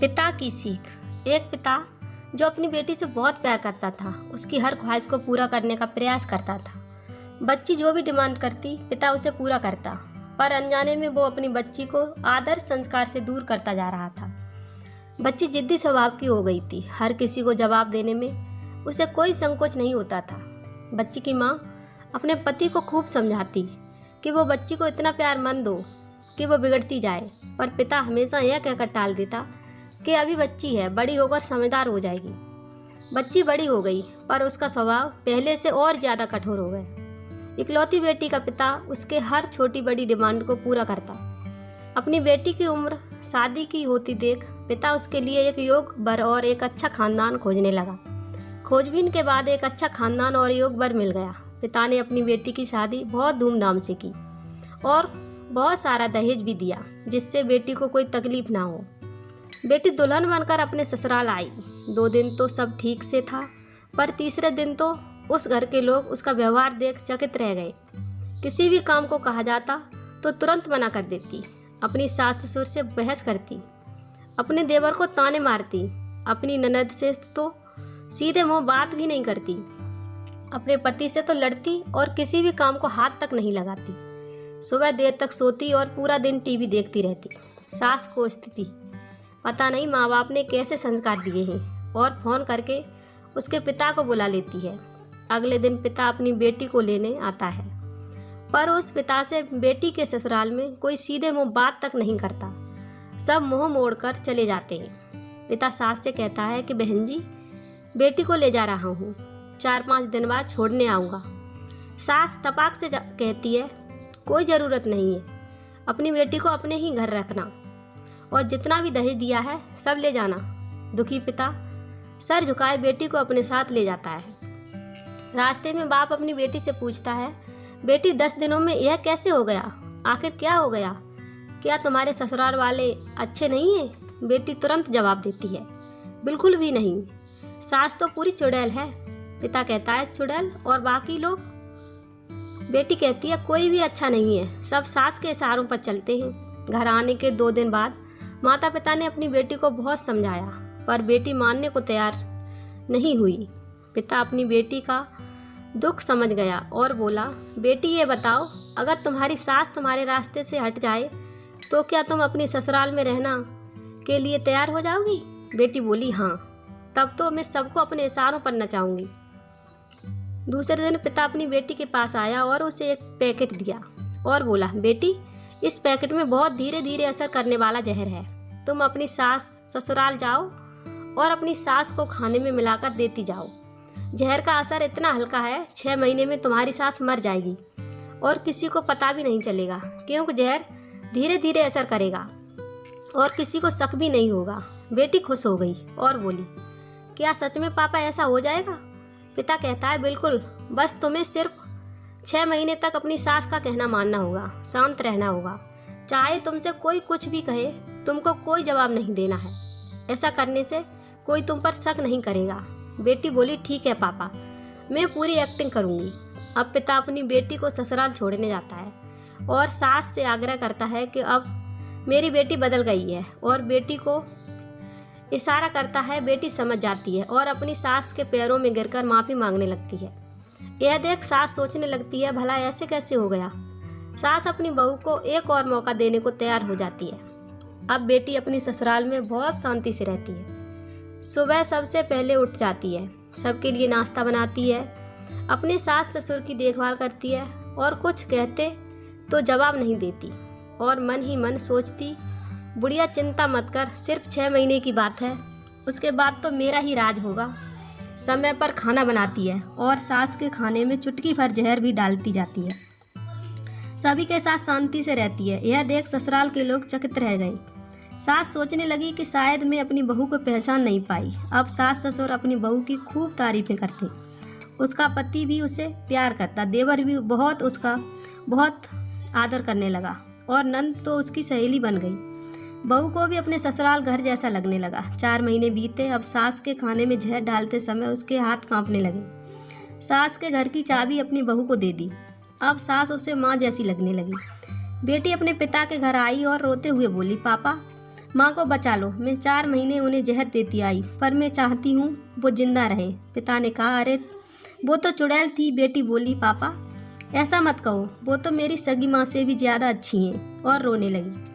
पिता की सीख। एक पिता जो अपनी बेटी से बहुत प्यार करता था, उसकी हर ख्वाहिश को पूरा करने का प्रयास करता था। बच्ची जो भी डिमांड करती, पिता उसे पूरा करता, पर अनजाने में वो अपनी बच्ची को आदर्श संस्कार से दूर करता जा रहा था। बच्ची जिद्दी स्वभाव की हो गई थी। हर किसी को जवाब देने में उसे कोई संकोच नहीं होता था। बच्ची की माँ अपने पति को खूब समझाती कि वो बच्ची को इतना प्यार मत दो कि वो बिगड़ती जाए, पर पिता हमेशा यह कहकर टाल देता कि अभी बच्ची है, बड़ी होकर समझदार हो जाएगी। बच्ची बड़ी हो गई, पर उसका स्वभाव पहले से और ज़्यादा कठोर हो गया। इकलौती बेटी का पिता उसके हर छोटी बड़ी डिमांड को पूरा करता। अपनी बेटी की उम्र शादी की होती देख पिता उसके लिए एक योग्य वर और एक अच्छा खानदान खोजने लगा। खोजबीन के बाद एक अच्छा खानदान और योग्य वर मिल गया। पिता ने अपनी बेटी की शादी बहुत धूमधाम से की और बहुत सारा दहेज भी दिया, जिससे बेटी को कोई तकलीफ ना हो। बेटी दुल्हन बनकर अपने ससुराल आई। 2 दिन तो सब ठीक से था, पर तीसरे दिन तो उस घर के लोग उसका व्यवहार देख चकित रह गए। किसी भी काम को कहा जाता तो तुरंत मना कर देती। अपनी सास ससुर से बहस करती, अपने देवर को ताने मारती, अपनी ननद से तो सीधे मुंह बात भी नहीं करती, अपने पति से तो लड़ती और किसी भी काम को हाथ तक नहीं लगाती। सुबह देर तक सोती और पूरा दिन टीवी देखती रहती। सास कोसती थी, पता नहीं माँ बाप ने कैसे संस्कार दिए हैं, और फ़ोन करके उसके पिता को बुला लेती है। अगले दिन पिता अपनी बेटी को लेने आता है, पर उस पिता से बेटी के ससुराल में कोई सीधे मुंह बात तक नहीं करता। सब मुंह मोड़कर चले जाते हैं। पिता सास से कहता है कि बहन जी, बेटी को ले जा रहा हूँ, 4-5 दिन बाद छोड़ने आऊँगा। सास तपाक से कहती है, कोई ज़रूरत नहीं है, अपनी बेटी को अपने ही घर रखना, और जितना भी दहेज दिया है सब ले जाना। दुखी पिता सर झुकाए बेटी को अपने साथ ले जाता है। रास्ते में बाप अपनी बेटी से पूछता है, बेटी 10 दिनों में यह कैसे हो गया? आखिर क्या हो गया? क्या तुम्हारे ससुराल वाले अच्छे नहीं हैं? बेटी तुरंत जवाब देती है, बिल्कुल भी नहीं, सास तो पूरी चुड़ैल है। पिता कहता है, चुड़ैल और बाकी लोग? बेटी कहती है, कोई भी अच्छा नहीं है, सब सास के इशारों पर चलते हैं। घर आने के 2 दिन बाद माता पिता ने अपनी बेटी को बहुत समझाया, पर बेटी मानने को तैयार नहीं हुई। पिता अपनी बेटी का दुख समझ गया और बोला, बेटी ये बताओ, अगर तुम्हारी सास तुम्हारे रास्ते से हट जाए तो क्या तुम अपनी ससुराल में रहना के लिए तैयार हो जाओगी? बेटी बोली, हाँ, तब तो मैं सबको अपने इशारों पर नचाऊंगी। दूसरे दिन पिता अपनी बेटी के पास आया और उसे एक पैकेट दिया और बोला, बेटी, इस पैकेट में बहुत धीरे धीरे असर करने वाला जहर है। तुम अपनी सास ससुराल जाओ और अपनी सास को खाने में मिलाकर देती जाओ। जहर का असर इतना हल्का है, 6 महीने में तुम्हारी सास मर जाएगी और किसी को पता भी नहीं चलेगा, क्योंकि जहर धीरे धीरे असर करेगा और किसी को शक भी नहीं होगा। बेटी खुश हो गई और बोली, क्या सच में पापा ऐसा हो जाएगा? पिता कहता है, बिल्कुल, बस तुम्हें सिर्फ 6 महीने तक अपनी सास का कहना मानना होगा, शांत रहना होगा। चाहे तुमसे कोई कुछ भी कहे, तुमको कोई जवाब नहीं देना है। ऐसा करने से कोई तुम पर शक नहीं करेगा। बेटी बोली, ठीक है पापा, मैं पूरी एक्टिंग करूँगी। अब पिता अपनी बेटी को ससुराल छोड़ने जाता है और सास से आग्रह करता है कि अब मेरी बेटी बदल गई है, और बेटी को इशारा करता है। बेटी समझ जाती है और अपनी सास के पैरों में गिरकर माफ़ी मांगने लगती है। यह देख सास सोचने लगती है, भला ऐसे कैसे हो गया? सास अपनी बहू को एक और मौका देने को तैयार हो जाती है। अब बेटी अपनी ससुराल में बहुत शांति से रहती है। सुबह सबसे पहले उठ जाती है, सबके लिए नाश्ता बनाती है, अपने सास ससुर की देखभाल करती है, और कुछ कहते तो जवाब नहीं देती, और मन ही मन सोचती, बुढ़िया चिंता मत कर, सिर्फ 6 महीने की बात है, उसके बाद तो मेरा ही राज होगा। समय पर खाना बनाती है और सास के खाने में चुटकी भर जहर भी डालती जाती है। सभी के साथ शांति से रहती है। यह देख ससुराल के लोग चकित रह गए। सास सोचने लगी कि शायद मैं अपनी बहू को पहचान नहीं पाई। अब सास ससुर अपनी बहू की खूब तारीफें करते। उसका पति भी उसे प्यार करता, देवर भी उसका बहुत आदर करने लगा, और नंद तो उसकी सहेली बन गई। बहू को भी अपने ससुराल घर जैसा लगने लगा। 4 महीने बीते। अब सास के खाने में जहर डालते समय उसके हाथ कांपने लगे। सास के घर की चाबी अपनी बहू को दे दी। अब सास उसे माँ जैसी लगने लगी। बेटी अपने पिता के घर आई और रोते हुए बोली, पापा, माँ को बचा लो। मैं 4 महीने उन्हें जहर देती आई, पर मैं चाहती हूँ वो जिंदा रहे। पिता ने कहा, अरे वो तो चुड़ैल थी। बेटी बोली, पापा ऐसा मत कहो, वो तो मेरी सगी माँ से भी ज़्यादा अच्छी हैं। और रोने लगी।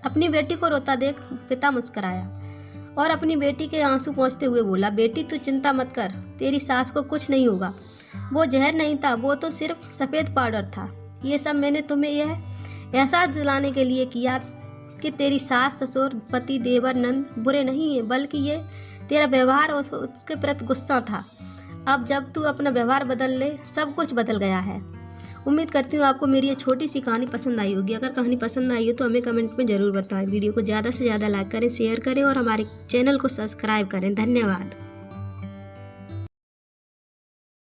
अपनी बेटी को रोता देख पिता मुस्कराया और अपनी बेटी के आंसू पोंछते हुए बोला, बेटी तू चिंता मत कर, तेरी सास को कुछ नहीं होगा। वो जहर नहीं था, वो तो सिर्फ सफ़ेद पाउडर था। ये सब मैंने तुम्हें यह एहसास दिलाने के लिए किया कि तेरी सास, ससुर, पति, देवर, नंद बुरे नहीं हैं, बल्कि ये तेरा व्यवहार और उसके प्रति गुस्सा था। अब जब तू अपना व्यवहार बदल ले, सब कुछ बदल गया है। उम्मीद करती हूँ आपको मेरी ये छोटी सी कहानी पसंद आई होगी। अगर कहानी पसंद आई हो तो हमें कमेंट में ज़रूर बताएं। वीडियो को ज़्यादा से ज़्यादा लाइक करें, शेयर करें और हमारे चैनल को सब्सक्राइब करें। धन्यवाद।